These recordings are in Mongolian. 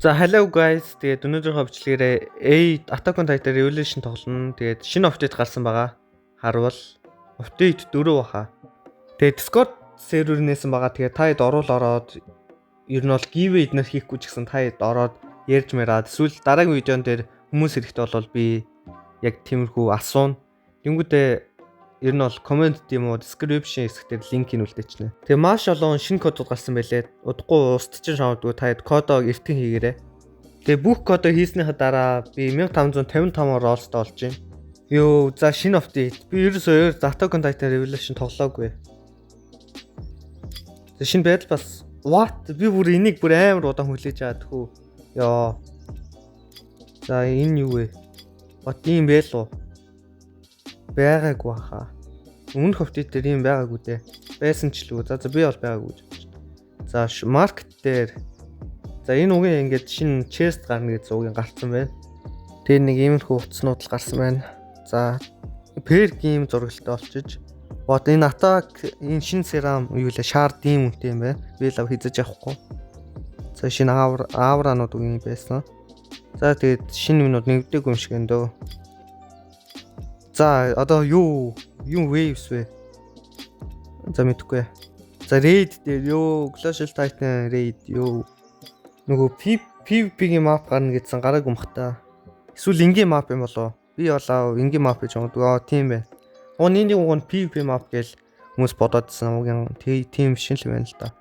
За hello guys. Тэгээд өнөөдрийнхөө бичлэгээрээ Attack on Titan Revolution тоглоно. Тэгээд шинэ апдейт гарсан байгаа. Харвал апдейт 4 баха. Тэгээд Discord сервернээс байгаа. Тэгээд та хэд ороод ер нь бол giveaway эднэр хийхгүй ч гэсэн та хэд ороод ярьж мэраад эсвэл дараагийн видеон дээр хүмүүс хэрэгтэй бол би яг тиймэрхүү асууна. Тэнгүүдээ ер нь бол comment тийм үү description хэсгээр линкийг үлдээчихнэ. Тэгээ маш олон шинэ кодууд гарсан байлээ. Удахгүй устчин шаардгүй та хэд кодоо эртэн хийгээрэй. Тэгээ бүх кодоо хийснийхаа дараа би 1555 ролстой болж байна. Йоо, за шинэ апдейт. Би ерөөсөө Attack on Titan Revolution тоглоогүй. За шинэ байдал бас what? Би бүр энийг бүр амар удаан хүлээж аваад хөө. Йоо. За энэ юу вэ? Бат юм бэ лу? Байгаагүй хаа. Өмнөх апдейт дээр юм байгаагүй дээ. Байсан ч лүү. За би бол байгаагүй. За маркет дээр. За энэ үгийн ингээд шинэ chest гарна гэж үгийн гарцсан байна. Тэр нэг иймэрхүү утаснууд л гарсан байна. За per game зурагтай болчиж. Бод энэ attack энэ шинэ serum юу лээ shard ийм үнэтэй юм байна. Би лав хийж авахгүй. За шинэ ауранууд үгийн байсан. За тэгээд шинэ минут нэгдэггүй юм шиг энэ дөө. За одоо юу waves вэ? За мэдгүй. За raid дээр юу Clash of Titan raid юу нөгөө PvP-ийн map гарна гэсэн гараг өмхтаа. Эсвэл ингийн map юм болоо? Би болоо ингийн map гэж боддог. Тийм байна. Нэг PvP map гэж хүмүүс бодоодсэн. Угийн тийм биш л байна л да.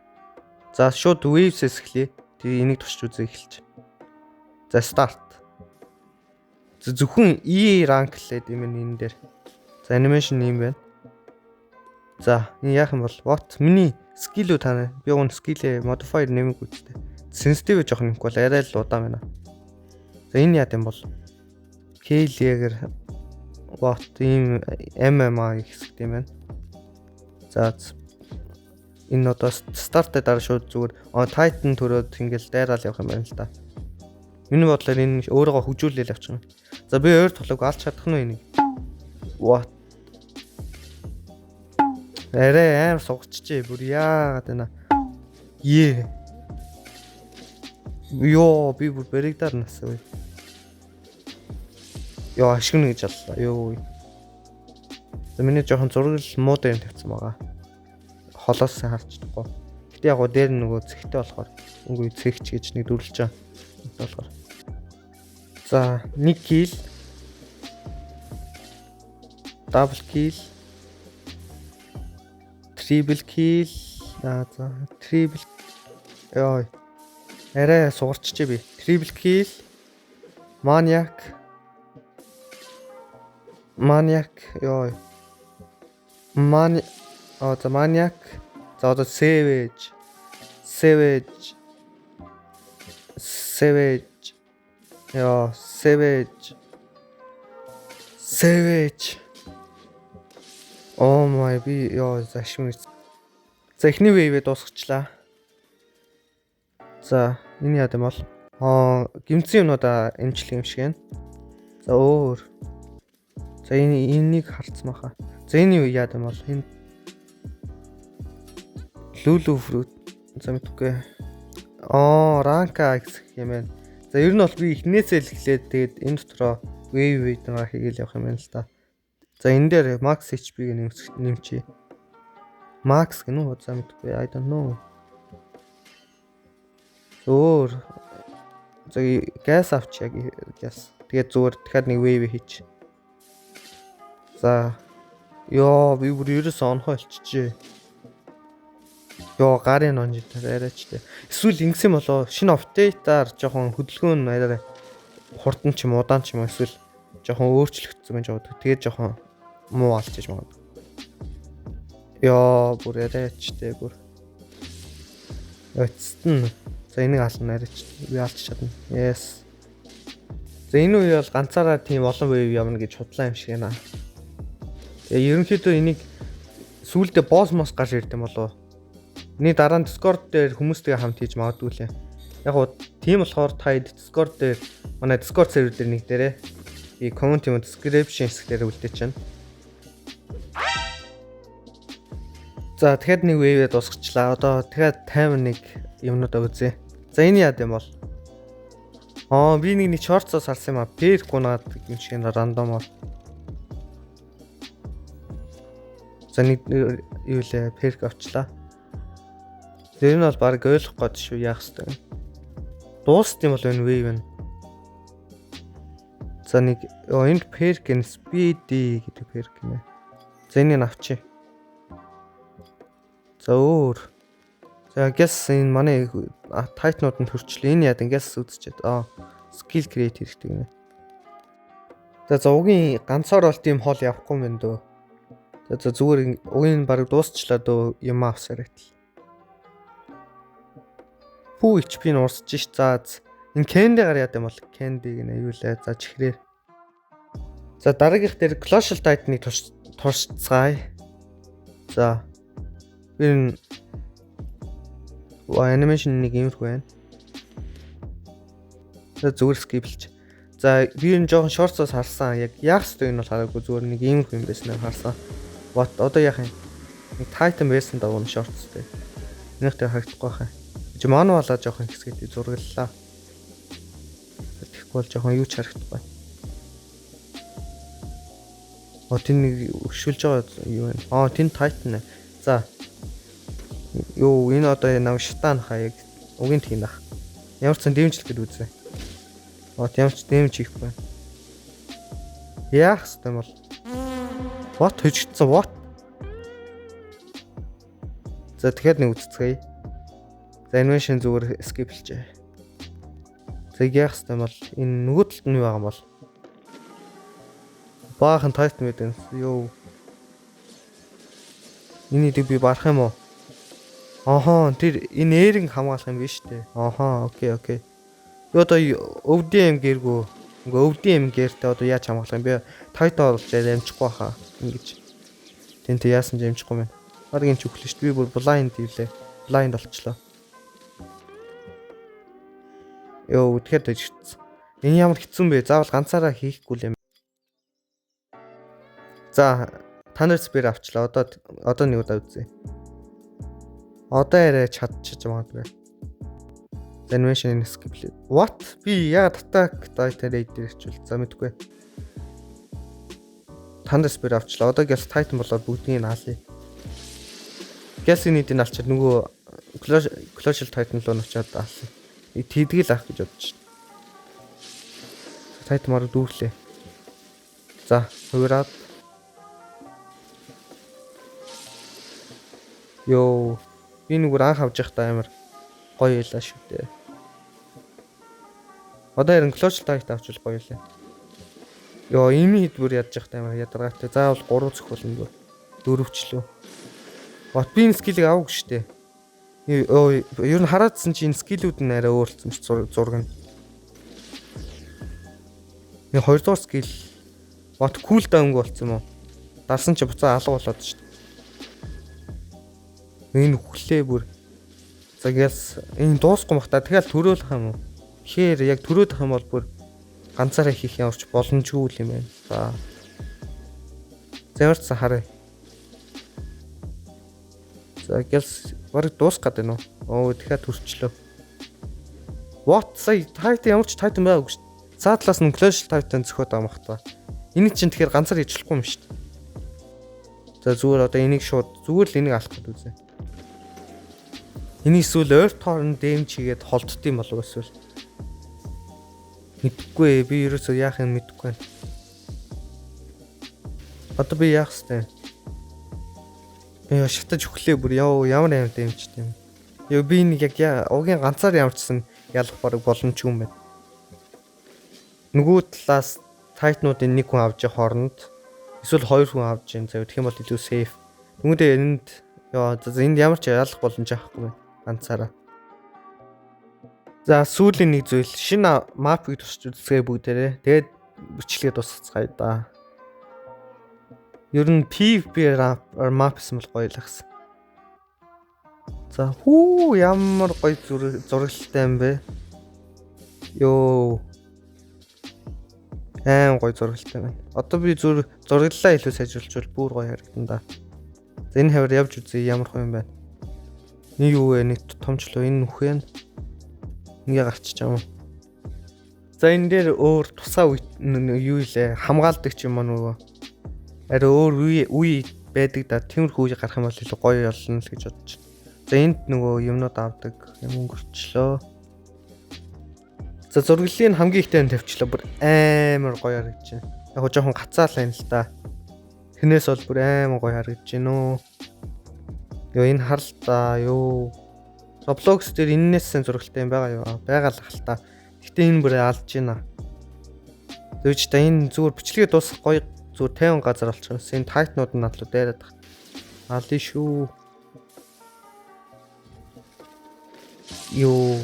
За шууд waves-с эхлэе. Тэгээ энийг тусч үзээ эхэлж. За start. Зөвхөн E rank лээд юм энэ дээр. За animation юм байна. За энэ яах юм бол what миний skill үү тань. Би уун skill modifier нэмэг үстэй. Sensitive жоох нэмэхгүй бол арай л удаан байна. За энэ яа гэм бол Kill Jäger what ийм MMA хэсэг юм байна. За энэ одоо start дээр шууд зүгээр Titan төрөөд ингээл дайраал явах юм байна л да. Миний бодлоор энэ өөрөөгөө хөгжүүлээл авчихна. За би өөр тоглоог алж чадах нь энийг. What? Арай амар сугачжээ. Бүр яагаад байна? Йоо, би бүр баригдаар насаа. Йоо, ашигна гэж аллаа. Йоо. За миний жоохон зураг муу дээр тавьсан байгаа. Холоос харж чадахгүй. Гэтэ яг дээр нөгөө цэгтэй болохоор үгүй цэгч гэж нэг дүрлж байгаа. Болохоор. За, нэг kill. Double kill. Triple kill. За, triple. Йой. Арай сугарчжээ би. Triple kill. Maniac. Йой. За Maniac. За одоо Savage. Яа, Savage. Oh my би яа зашмын. За эхний wave дуусгачлаа. За энэ яа гэм бол гимцэн юмудаа эмчлэх юм шиг байна. За өөр. За энийг харцсан баха. За энэ юу яа гэм бол энэ Lulu fruit. За мэдгүй. Ранка гэх юм байна. За ер нь бол би эхнээсээ л эхлээд тэгээд энэ дотроо wave-ийг хийгээл явах юм байна л та. За энэ дээр max HP-г нэмчихье. Max гэнэ үү? За мэдгүй. I don't know. Өөр. За gas авч яг gas. Тэгээд зүгээр дахиад нэг wave хийчих. За ёо би бүр ерөөс онхоо олчихжээ. Ёо гарын онж арайч тээ. Эсвэл ингэсэн болоо шинэ апдейтаар жоохон хөдөлгөөн арай хурдан ч юм удаан ч юм эсвэл жоохон өөрчлөгдсөн байж байгаа. Тэгээд жоохон муу алчиж магадгүй. Ёо бүр арайч тээ бүр. Өцтөн. За энийг ална арайч. Би алч чадна. Yes. За энэ үе бол ганцаараа тийм олон wave явна гэж худлаа юм шиг байна. Ерөнхийдөө энийг сүүлдээ босс мос гарч ирдэм болов. Эний дараа нь Discord дээр хүмүүстэйгээ хамт хийж магадгүй лээ. Яг гоо тийм болохоор та Discord дээр манай Discord сервер дээр нэг дээрээ би comment юм description хэсгээр үлдээчихнэ. За тэгэхээр нэг wave дуусгачлаа. Одоо тэгэхээр таймер нэг юмнуудаа үзье. За энэ яа гэм бол Би нэг шортсоо сарсан юм а. Перк унаад юм шиг рандомоор. За нэг юу лээ перк авчлаа. Тэр нь бол баг ойлгох гээд шүү яах вэ? Дууст юм бол энэ вэйв нь. За нэг энд перк ин speedy гэдэг перк нэ. За энийг авчи. За өөр. За guess энэ манай тайтнууд нь төрчлээ. Энэ яд guess үзчихэд. Skill create хэрэгтэй гинэ. За угийн ганцаар бол тийм хол явахгүй юм дөө. За зүгээр угийн баг дуусчлаа дөө юм авсаар байтал. Пүү HP нь урсж ш. За энэ candy-гаар яд юм бол candy гинэ юу лээ. За чихрээр. За дараагийнх дээр Colossal Titan-ыг туршицгаая. За энэ animation нэг юмрх байна. За зүгээр skip-лж. За би энэ жоохон shorts-ос харсан. Яг яах вэ энэ бол хараагүй зүгээр нэг юмрх юм байснаар харсан. What одоо яах юм? Нэг Titan байсан даа shorts дээр. Энийх дээр харагдахгүй хаа. Чи мануалаа жоохон хэсгээд зурглалаа. Тэгэхгүй бол жоохон юу ч харагдахгүй. Тэн нэг өгшүүлж байгаа юу вэ? Тэн Titan. За. Юу энэ одоо нам шатаан хаяг угийн тгийх нах. Ямар ч сан дэмжлэх гээд үзье. Ямар ч дэмж хийхгүй. Яах вэ бол? What хөжигдсэн what? За тэгэхээр нэг үзцгээе. За animation зүгээр skip хийлжээ. За яах вэ бол энэ нөгөө талд нь юу байгаа юм бол? Баахан Titan мэдэн. Йоо. Энийг би барах юм уу? Тэр энэ нэрэн хамгаалах юм биш үү? Окей. Юу одоо өвдөн юм гэргүү. Ингээ өвдөн юм гэртээ одоо яаж хамгаалах юм бэ? Titan болж амжихгүй хаа. Ингэж. Тэнтэй яасан ч амжихгүй мэн. Баргийн ч өглөө шүү дээ. Би бүр blind ивлээ. Blind болчлоо. Йоо, тэгэхээр дэжигдсэн. Энэ ямар хэцүү юм бэ? Заавал ганцаараа хийхгүй юм. За, Thunder Spear авчлаа. Одоо нэг удаа үзье. Одоо яриа чадчих магадгүй. Animation skip. What? Би яагаад attack Titan дээр ирчихвэл за мэдгүй. Thunder Spear авчлаа. Одоо Gas Titan болоод бүгдийг нь хаалъя. Gas-ийн нэг алчаад нөгөө Colossal Titan руу нуучаад хаалъя. Тэдгэл авах гэж бодож байна. Titan мараа дүүрлээ. За, хувираад. Йоо, би нүгээр анх авч явахдаа амар гоё байлаа шүү дээ. Одоо ярин Colossal Titan авчвал гоё лээ. Йоо, ими хэд бүр ядж явахдаа амар ядаргаатай. Заавал 3 зөхвөл нөгөө 4-ч лөө. Би энэ скиллийг авах шүү дээ. Ер нь хараадсан чи энэ скиллүүд нь арай өөрлөсөн ч зураг нь. Нэг 2 дугаар скилл cool down болсон юм уу? Дарсан чи буцаа алга болоод шүү дээ. Энэ хүлээ бүр. За гээс энэ дуусахгүй бахта тэгэл төрөөлөх юм уу? Тэгэхээр яг төрөөдөх юм бол бүр ганцаараа хийх ямарч боломжгүй юм байна. За. Зэвэрч харъя. За гээс барыг дуусгаад байна уу? Тэгэхээр төрчлөө. What say Titan ямар ч Titan байгаагүй шүү дээ. Цаатлаас нь Colossal Titan зөхөд байгаа мах та. Энийг чинь тэгэхээр ганцаар хийчихгүй юм шүү дээ. За зүгээр одоо энийг шууд зүгээр л энийг алах гэдэг үзье. Энийг эсвэл Earth Torn дэмж хийгээд холддсон болов эсвэл мэдгүй би ерөөсөө яах юм мэдгүй байна. Одоо би яах вэ? Шатаж өглөө бүр ямар амар дэмжтэй юм. Би нэг яг угийн ганцаар ямарчсан ялах бараг боломжгүй юм байна. Нөгөө талаас Titan-уудын нэг хүн авч явах хооронд эсвэл 2 хүн авч ийн зав. Тэгэх юм бол илүү safe. Түүнээ энд энд ямар ч ялах боломж авахгүй байна. Ганцаараа. За сүүлийн нэг зүйл шинэ map-ыг тусч үзгээ бүгдээрээ. Тэгээд бичлэгээ дуусгацгаая да. Ер нь PvP map юм бол гоё л ахсан. За ямар гоё зурагтай юм бэ? Йоо. Гоё зурагтай байна. Одоо би зураглалаа илүү сайжруулчихвал бүр гоё харагдана да. За энэ хавар явж үзье ямар гоё юм байна. Нэг юу вэ? Нэг томчлоо энэ нүх вэ? Ингээ гарчиж байгаа юм. За энэ дээр өөр тусгай юу илээ хамгаалдаг ч юм уу нөгөө арай өөр үе байдаг да тиймэрхүү үе гарах юм бол илүү гоё болно л гэж бодож байна. За энд нөгөө юмнууд авдаг юм өнгөрчлөө. За зурглалын хамгийн ихтэй нь тавьчлаа бүр амар гоё харагдаж байна. Яг гоо жоохон гацаалаа юм л да. Тэрнээс бол бүр амар гоё харагдаж байна өө. Йоо энэ харал та юу. Roblox дээр энэс зургалтай юм байгаа юу? Байгаа л хал та. Гэтэ энэ бүр алж байна. Тэгвч та энэ зүгээр бичлэгээ дуусах гоё зүгээр 50 газар болчихсон. Энэ тайтнууд нь надлуу дайраад тах. Аль шүү. Юу.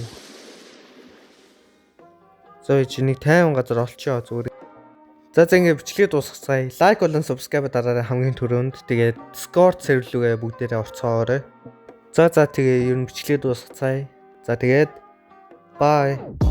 За чи нэг 50 газар олчихё зүгээр. За ингэ бичлэгээ дуусгацгаая. Лайк болон subscribe дараарай хамгийн түрүүнд. Тэгээд Discord сервер рүүгээ бүгдээрээ орцоогоорой. За тэгээ ер нь бичлэгээ дуусгацгаая. За тэгээд bye.